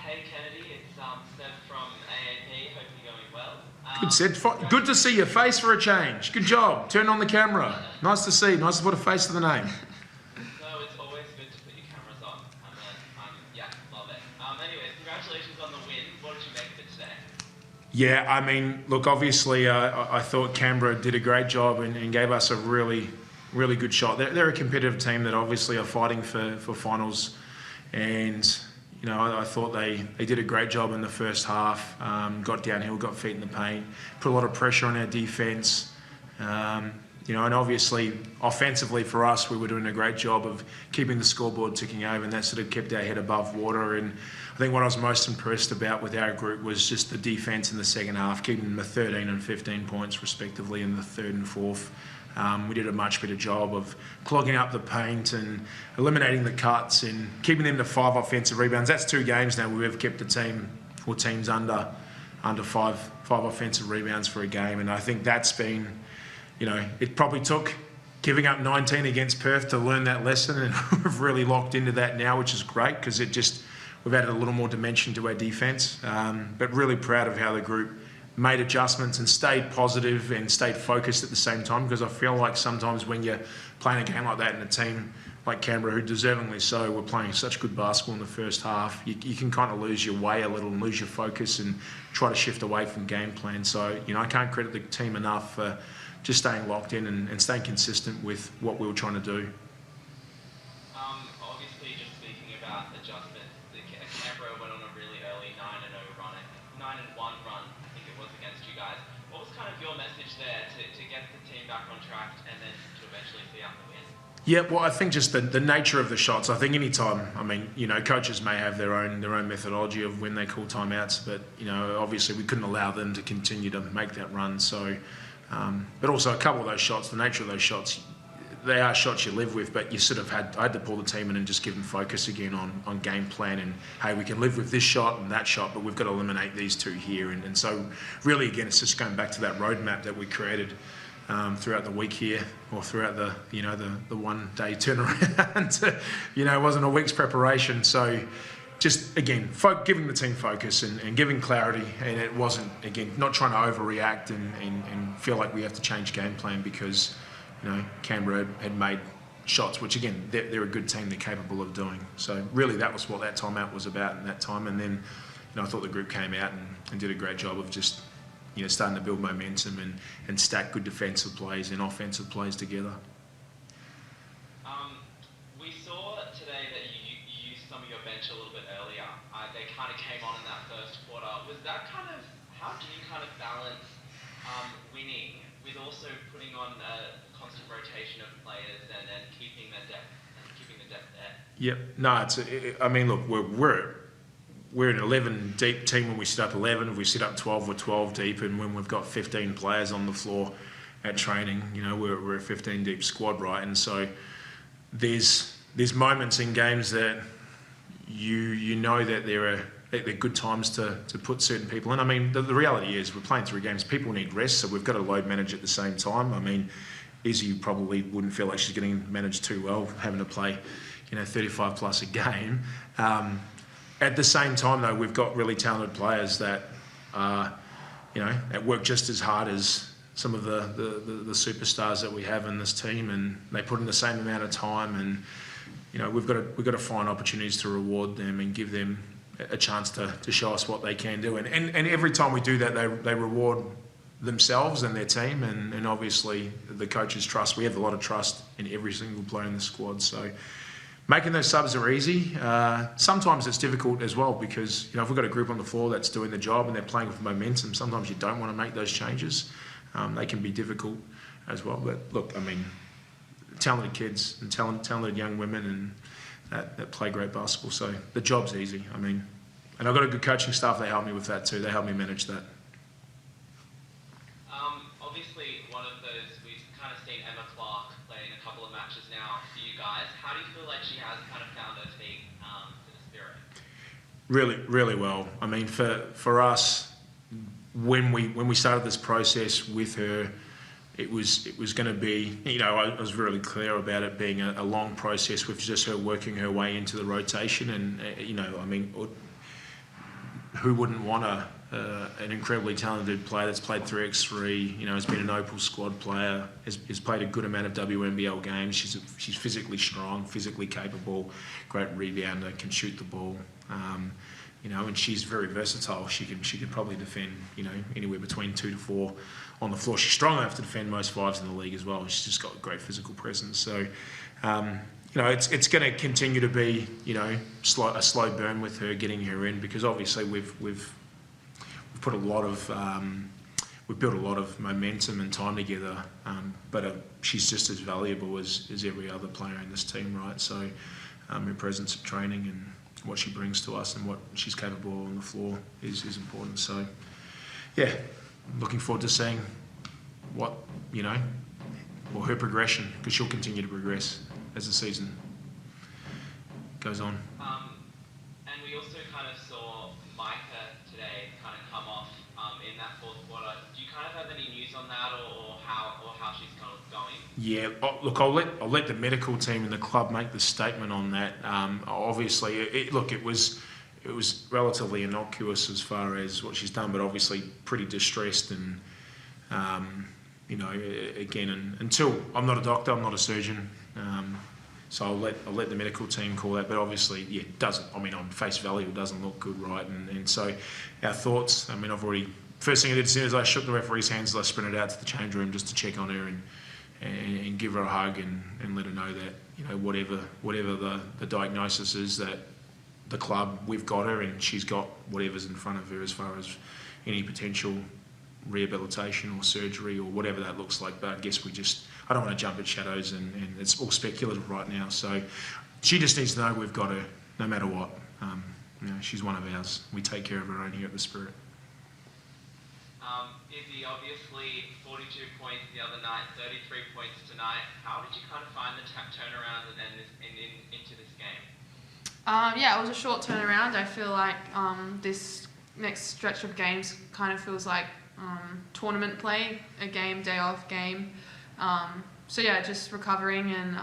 Hey Kennedy, it's Seb from AAP. Hope you're going well. Good, Seb. Good to see your face for a change. Good job. Turn on the camera. Nice to see. Nice to put a face to the name. No, it's always good to put your cameras on. Yeah, love it. Anyways, congratulations on the win. What did you make of it today? Yeah, I mean, look, obviously, I thought Canberra did a great job and gave us a really good shot. They're a competitive team that obviously are fighting for finals, and you know, I thought they did a great job in the first half. Got downhill, got feet in the paint, put a lot of pressure on our defence. You know, and obviously, offensively for us, we were doing a great job of keeping the scoreboard ticking over, and that sort of kept our head above water. And I think what I was most impressed about with our group was just the defence in the second half, keeping them at 13 and 15 points respectively in the third and fourth. We did a much better job of clogging up the paint and eliminating the cuts and keeping them to 5 offensive rebounds. That's 2 games now where we've kept the team or teams under 5 offensive rebounds for a game, and I think that's been, you know, it probably took giving up 19 against Perth to learn that lesson, and we've really locked into that now, which is great because we've added a little more dimension to our defence. But really proud of how the group made adjustments and stayed positive and stayed focused at the same time, because I feel like sometimes when you're playing a game like that in a team like Canberra, who deservingly so were playing such good basketball in the first half, you can kind of lose your way a little and lose your focus and try to shift away from game plan. So, you know, I can't credit the team enough for just staying locked in and staying consistent with what we were trying to do. Obviously, just speaking about adjustments, Canberra went on a really early 9-0 run, 9-1 run, I think it was, against you guys. What was kind of your message there to get the team back on track and then to eventually see out the win? Yeah, well, I think just the nature of the shots. I think any time, I mean, you know, coaches may have their own methodology of when they call timeouts, but you know, obviously we couldn't allow them to continue to make that run. So. But also a couple of those shots, the nature of those shots, they are shots you live with, but you sort of I had to pull the team in and just give them focus again on game plan and, hey, we can live with this shot and that shot, but we've got to eliminate these 2 here. And so really, again, it's just going back to that roadmap that we created throughout the week here, or throughout the, you know, the 1 day turnaround. You know, it wasn't a week's preparation. So just, again, giving the team focus and giving clarity, and it wasn't, again, not trying to overreact and feel like we have to change game plan because, you know, Canberra had made shots, which, again, they're a good team, they're capable of doing. So really that was what that timeout was about in that time. And then, you know, I thought the group came out and did a great job of just, you know, starting to build momentum and stack good defensive plays and offensive plays together. We saw today that you used some of your bench a little bit earlier. They kind of came on in that first quarter. Was that kind of, how do you kind of balance winning with also putting on a constant rotation of players and keeping the depth there? Yep. No, I mean, look, we're an 11 deep team when we sit up 11. If we sit up 12, we're 12 deep, and when we've got 15 players on the floor at training, you know, we're a 15 deep squad, right? And so there's moments in games that you know that they're good times to put certain people in. I mean, the reality is we're playing 3 games. People need rest, so we've got to load manage at the same time. I mean, Izzy probably wouldn't feel like she's getting managed too well, having to play, you know, 35 plus a game. At the same time, though, we've got really talented players that you know, that work just as hard as some of the superstars that we have in this team, and they put in the same amount of time. And you know, we've got to find opportunities to reward them and give them a chance to show us what they can do. And every time we do that, they reward themselves and their team, and obviously the coaches trust. We have a lot of trust in every single player in the squad. So making those subs are easy. Sometimes it's difficult as well because, you know, if we've got a group on the floor that's doing the job and they're playing with momentum, sometimes you don't want to make those changes. They can be difficult as well. But look, I mean, talented kids and talented young women and that play great basketball. So the job's easy. I mean, and I've got a good coaching staff. They help me with that too. They help me manage that. Obviously, one of those, we've kind of seen Emma Clark playing a couple of matches now for you guys. How do you feel like she has kind of found her feet to the spirit? Really well. I mean, for us, when we started this process with her, it was going to be, you know, I was really clear about it being a long process with just her working her way into the rotation. And you know, I mean, who wouldn't want an incredibly talented player that's played 3x3, has been an Opal squad player, has played a good amount of WNBL games. She's physically strong, physically capable, great rebounder, can shoot the ball, and she's very versatile. She could probably defend, anywhere between 2 to 4 on the floor. She's strong enough to defend most fives in the league as well. She's just got great physical presence. So, it's going to continue to be, a slow burn with her, getting her in, because obviously we've put a lot of we've built a lot of momentum and time together, but she's just as valuable as every other player in this team, right? So her presence at training and what she brings to us and what she's capable of on the floor is important. So yeah, looking forward to seeing what her progression, because she'll continue to progress as the season goes on. And we also kind of saw Micah today kind of come off in that fourth quarter. Do you kind of have any news on that, or how she's kind of going? Yeah, look, I'll let the medical team and the club make the statement on that. Obviously, it was relatively innocuous as far as what she's done, but obviously pretty distressed and again, and until I'm not a doctor, I'm not a surgeon. So I'll let the medical team call that, but obviously, yeah, it doesn't. I mean, on face value, it doesn't look good, right? And so, our thoughts. I mean, first thing I did as soon as I shook the referee's hands, I sprinted out to the change room just to check on her and give her a hug and let her know that whatever the diagnosis is, that the club, we've got her and she's got whatever's in front of her as far as any potential rehabilitation or surgery or whatever that looks like. But I guess I don't want to jump at shadows and it's all speculative right now. So she just needs to know we've got her no matter what. She's one of ours. We take care of her own here at the Spirit. Izzy, obviously 42 points the other night, 33 points tonight. How did you kind of find the turnaround and into this game? It was a short turnaround. I feel like this next stretch of games kind of feels like tournament play, a game, day off game. Just recovering and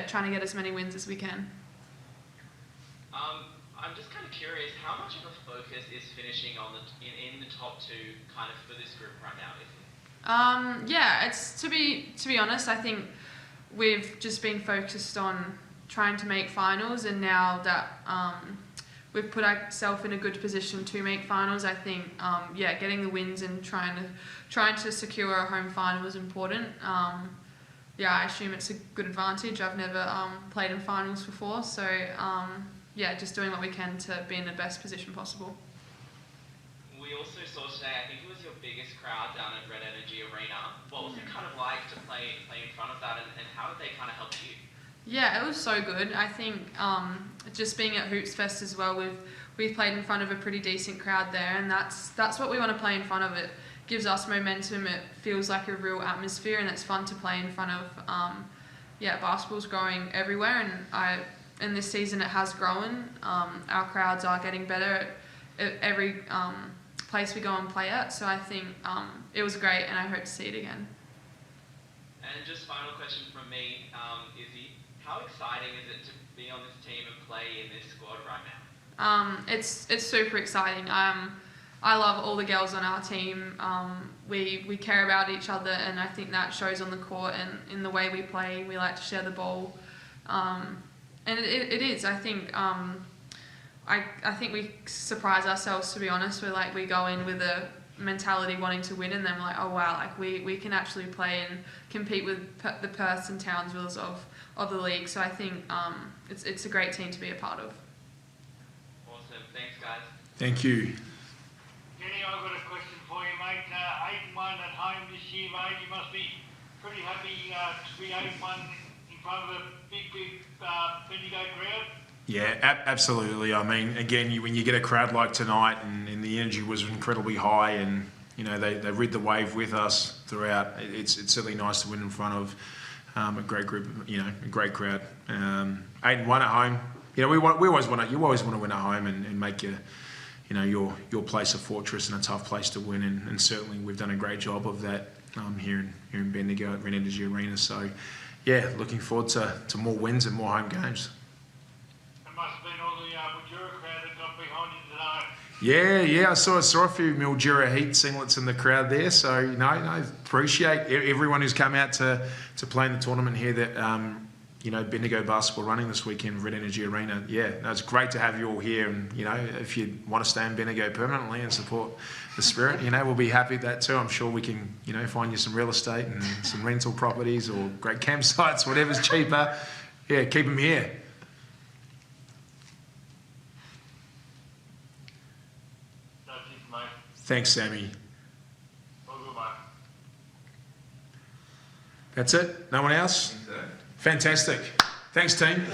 trying to get as many wins as we can. I'm just kind of curious, how much of a focus is finishing in the top two kind of for this group right now, is it? It's to be honest, I think we've just been focused on trying to make finals, and now that we've put ourselves in a good position to make finals, I think getting the wins and trying to secure a home final is important. I assume it's a good advantage. I've never played in finals before, so just doing what we can to be in the best position possible. We also saw today, I think it was your biggest crowd down at Red Energy Arena. What was it kind of like to play in front of that, and how did they kind of help you? Yeah, it was so good. I think just being at Hoops Fest as well, we've played in front of a pretty decent crowd there, and that's what we want to play in front of. It gives us momentum. It feels like a real atmosphere, and it's fun to play in front of. Basketball's growing everywhere, and in this season it has grown. Our crowds are getting better at every place we go and play at. So I think it was great, and I hope to see it again. And just final question from me, Izzy. How exciting is it to be on this team and play in this squad right now? It's super exciting. I love all the girls on our team. We care about each other, and I think that shows on the court and in the way we play. We like to share the ball, and it is. I think I think we surprise ourselves, to be honest. We go in with a mentality wanting to win, and then we're like, oh wow, we can actually play and compete with the Perths and Townsvilles of the league. So I think it's a great team to be a part of. Awesome, thanks guys. Thank you. Jenny, I've got a question for you, mate. 8-1 at home this year, mate. You must be pretty happy to be 8-1 in front of a big Bendigo crowd. Yeah, absolutely. I mean, again, when you get a crowd like tonight, and the energy was incredibly high, and they rid the wave with us throughout. It's certainly nice to win in front of a great group, a great crowd. 8-1 at home. You always want to win at home and make your place a fortress and a tough place to win, and certainly we've done a great job of that here in Bendigo at Red Energy Arena. So, yeah, looking forward to more wins and more home games. It must have been all the Mildura crowd that got behind you tonight. Yeah, I saw a few Mildura Heat singlets in the crowd there. So appreciate everyone who's come out to play in the tournament here. That Bendigo basketball running this weekend, Red Energy Arena. Yeah, it's great to have you all here. And if you want to stay in Bendigo permanently and support the spirit, we'll be happy with that too. I'm sure we can find you some real estate and some rental properties or great campsites, whatever's cheaper. Yeah, keep them here. Thanks, Sammy. That's it? No one else? Fantastic. Thanks, team.